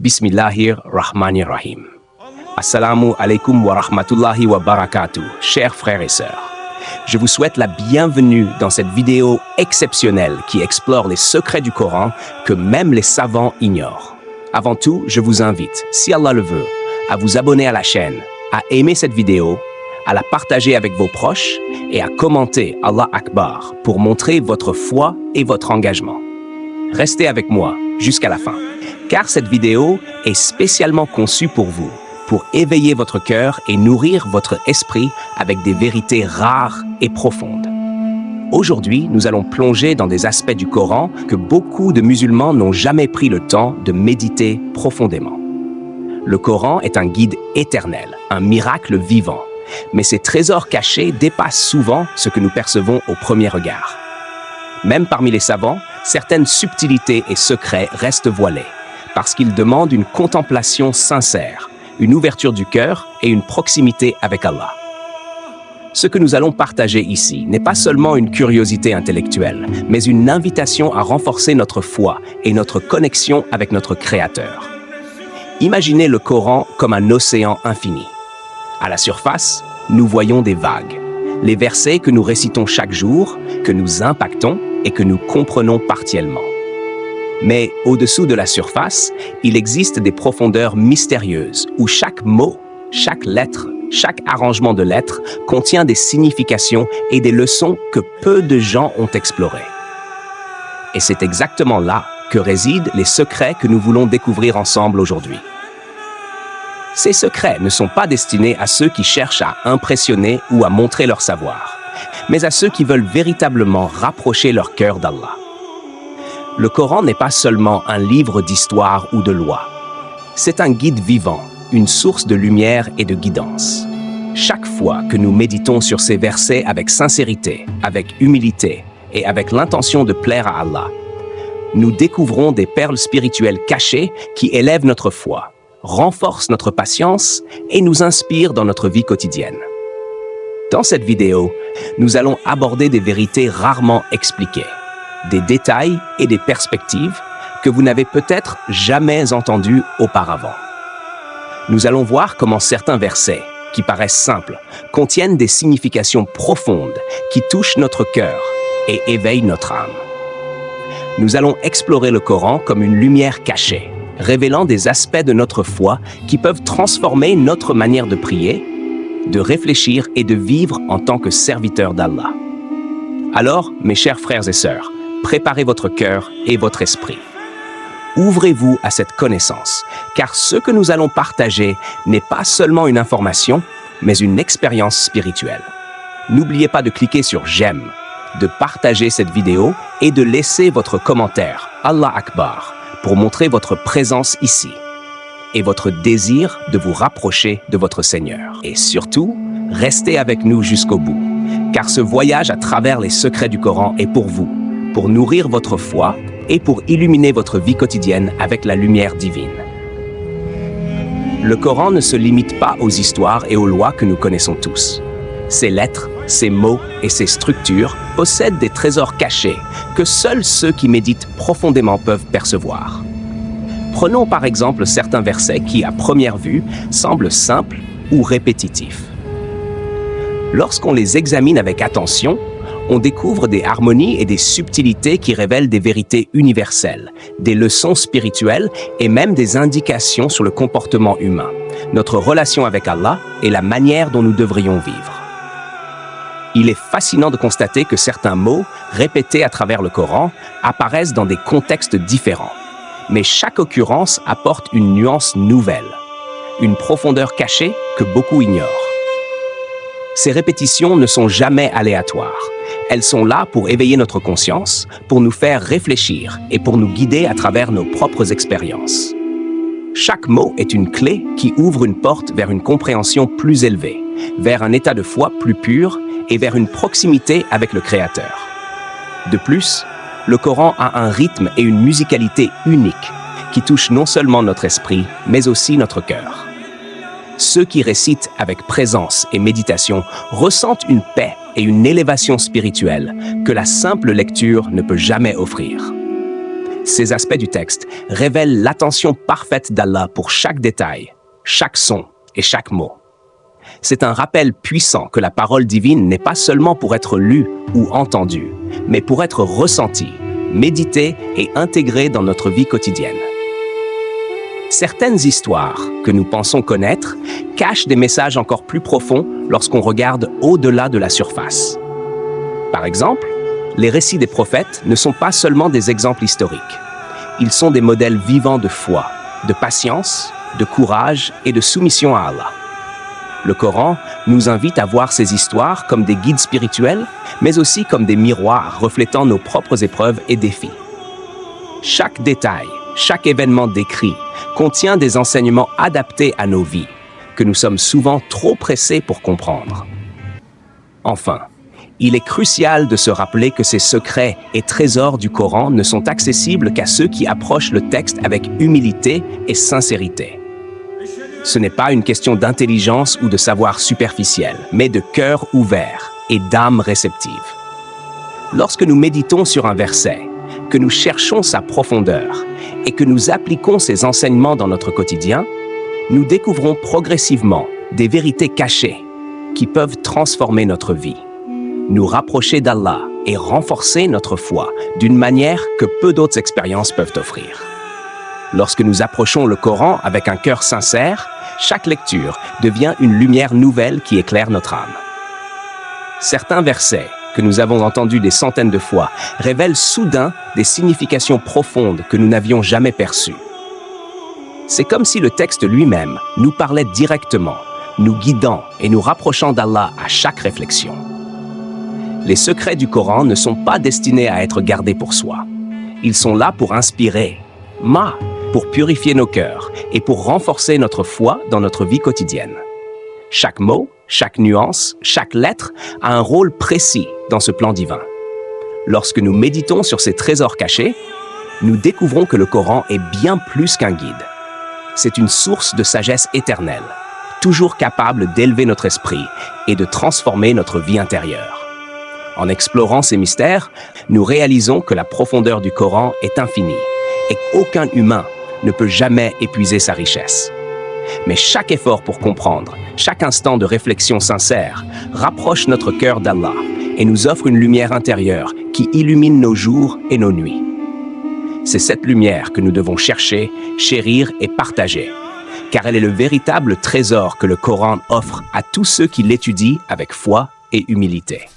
Bismillahir Rahmanir Rahim. Assalamu alaikum wa rahmatullahi wa barakatuh, chers frères et sœurs. Je vous souhaite la bienvenue dans cette vidéo exceptionnelle qui explore les secrets du Coran que même les savants ignorent. Avant tout, je vous invite, si Allah le veut, à vous abonner à la chaîne, à aimer cette vidéo, à la partager avec vos proches et à commenter Allah Akbar pour montrer votre foi et votre engagement. Restez avec moi jusqu'à la fin, car cette vidéo est spécialement conçue pour vous, pour éveiller votre cœur et nourrir votre esprit avec des vérités rares et profondes. Aujourd'hui, nous allons plonger dans des aspects du Coran que beaucoup de musulmans n'ont jamais pris le temps de méditer profondément. Le Coran est un guide éternel, un miracle vivant, mais ses trésors cachés dépassent souvent ce que nous percevons au premier regard. Même parmi les savants, certaines subtilités et secrets restent voilés, parce qu'ils demandent une contemplation sincère, une ouverture du cœur et une proximité avec Allah. Ce que nous allons partager ici n'est pas seulement une curiosité intellectuelle, mais une invitation à renforcer notre foi et notre connexion avec notre Créateur. Imaginez le Coran comme un océan infini. À la surface, nous voyons des vagues, les versets que nous récitons chaque jour, que nous impactons et que nous comprenons partiellement. Mais au-dessous de la surface, il existe des profondeurs mystérieuses où chaque mot, chaque lettre, chaque arrangement de lettres contient des significations et des leçons que peu de gens ont explorées. Et c'est exactement là que résident les secrets que nous voulons découvrir ensemble aujourd'hui. Ces secrets ne sont pas destinés à ceux qui cherchent à impressionner ou à montrer leur savoir, mais à ceux qui veulent véritablement rapprocher leur cœur d'Allah. Le Coran n'est pas seulement un livre d'histoire ou de loi. C'est un guide vivant, une source de lumière et de guidance. Chaque fois que nous méditons sur ces versets avec sincérité, avec humilité et avec l'intention de plaire à Allah, nous découvrons des perles spirituelles cachées qui élèvent notre foi, renforcent notre patience et nous inspirent dans notre vie quotidienne. Dans cette vidéo, nous allons aborder des vérités rarement expliquées, des détails et des perspectives que vous n'avez peut-être jamais entendues auparavant. Nous allons voir comment certains versets, qui paraissent simples, contiennent des significations profondes qui touchent notre cœur et éveillent notre âme. Nous allons explorer le Coran comme une lumière cachée, révélant des aspects de notre foi qui peuvent transformer notre manière de prier, de réfléchir et de vivre en tant que serviteurs d'Allah. Alors, mes chers frères et sœurs, préparez votre cœur et votre esprit. Ouvrez-vous à cette connaissance, car ce que nous allons partager n'est pas seulement une information, mais une expérience spirituelle. N'oubliez pas de cliquer sur « J'aime », de partager cette vidéo et de laisser votre commentaire « Allah Akbar » pour montrer votre présence ici et votre désir de vous rapprocher de votre Seigneur. Et surtout, restez avec nous jusqu'au bout, car ce voyage à travers les secrets du Coran est pour vous, pour nourrir votre foi et pour illuminer votre vie quotidienne avec la lumière divine. Le Coran ne se limite pas aux histoires et aux lois que nous connaissons tous. Ses lettres, ses mots et ses structures possèdent des trésors cachés que seuls ceux qui méditent profondément peuvent percevoir. Prenons par exemple certains versets qui, à première vue, semblent simples ou répétitifs. Lorsqu'on les examine avec attention, on découvre des harmonies et des subtilités qui révèlent des vérités universelles, des leçons spirituelles et même des indications sur le comportement humain, notre relation avec Allah et la manière dont nous devrions vivre. Il est fascinant de constater que certains mots, répétés à travers le Coran, apparaissent dans des contextes différents. Mais chaque occurrence apporte une nuance nouvelle, une profondeur cachée que beaucoup ignorent. Ces répétitions ne sont jamais aléatoires. Elles sont là pour éveiller notre conscience, pour nous faire réfléchir et pour nous guider à travers nos propres expériences. Chaque mot est une clé qui ouvre une porte vers une compréhension plus élevée, vers un état de foi plus pur et vers une proximité avec le Créateur. De plus, le Coran a un rythme et une musicalité uniques qui touchent non seulement notre esprit, mais aussi notre cœur. Ceux qui récitent avec présence et méditation ressentent une paix et une élévation spirituelle que la simple lecture ne peut jamais offrir. Ces aspects du texte révèlent l'attention parfaite d'Allah pour chaque détail, chaque son et chaque mot. C'est un rappel puissant que la parole divine n'est pas seulement pour être lue ou entendue, mais pour être ressentie, méditée et intégrée dans notre vie quotidienne. Certaines histoires que nous pensons connaître cachent des messages encore plus profonds lorsqu'on regarde au-delà de la surface. Par exemple, les récits des prophètes ne sont pas seulement des exemples historiques. Ils sont des modèles vivants de foi, de patience, de courage et de soumission à Allah. Le Coran nous invite à voir ces histoires comme des guides spirituels, mais aussi comme des miroirs reflétant nos propres épreuves et défis. Chaque détail, chaque événement décrit contient des enseignements adaptés à nos vies, que nous sommes souvent trop pressés pour comprendre. Enfin, il est crucial de se rappeler que ces secrets et trésors du Coran ne sont accessibles qu'à ceux qui approchent le texte avec humilité et sincérité. Ce n'est pas une question d'intelligence ou de savoir superficiel, mais de cœur ouvert et d'âme réceptive. Lorsque nous méditons sur un verset, que nous cherchons sa profondeur et que nous appliquons ses enseignements dans notre quotidien, nous découvrons progressivement des vérités cachées qui peuvent transformer notre vie, nous rapprocher d'Allah et renforcer notre foi d'une manière que peu d'autres expériences peuvent offrir. Lorsque nous approchons le Coran avec un cœur sincère, chaque lecture devient une lumière nouvelle qui éclaire notre âme. Certains versets que nous avons entendus des centaines de fois révèlent soudain des significations profondes que nous n'avions jamais perçues. C'est comme si le texte lui-même nous parlait directement, nous guidant et nous rapprochant d'Allah à chaque réflexion. Les secrets du Coran ne sont pas destinés à être gardés pour soi. Ils sont là pour inspirer, pour purifier nos cœurs et pour renforcer notre foi dans notre vie quotidienne. Chaque mot, chaque nuance, chaque lettre a un rôle précis dans ce plan divin. Lorsque nous méditons sur ces trésors cachés, nous découvrons que le Coran est bien plus qu'un guide. C'est une source de sagesse éternelle, toujours capable d'élever notre esprit et de transformer notre vie intérieure. En explorant ces mystères, nous réalisons que la profondeur du Coran est infinie et qu'aucun humain ne peut jamais épuiser sa richesse. Mais chaque effort pour comprendre, chaque instant de réflexion sincère, rapproche notre cœur d'Allah et nous offre une lumière intérieure qui illumine nos jours et nos nuits. C'est cette lumière que nous devons chercher, chérir et partager, car elle est le véritable trésor que le Coran offre à tous ceux qui l'étudient avec foi et humilité.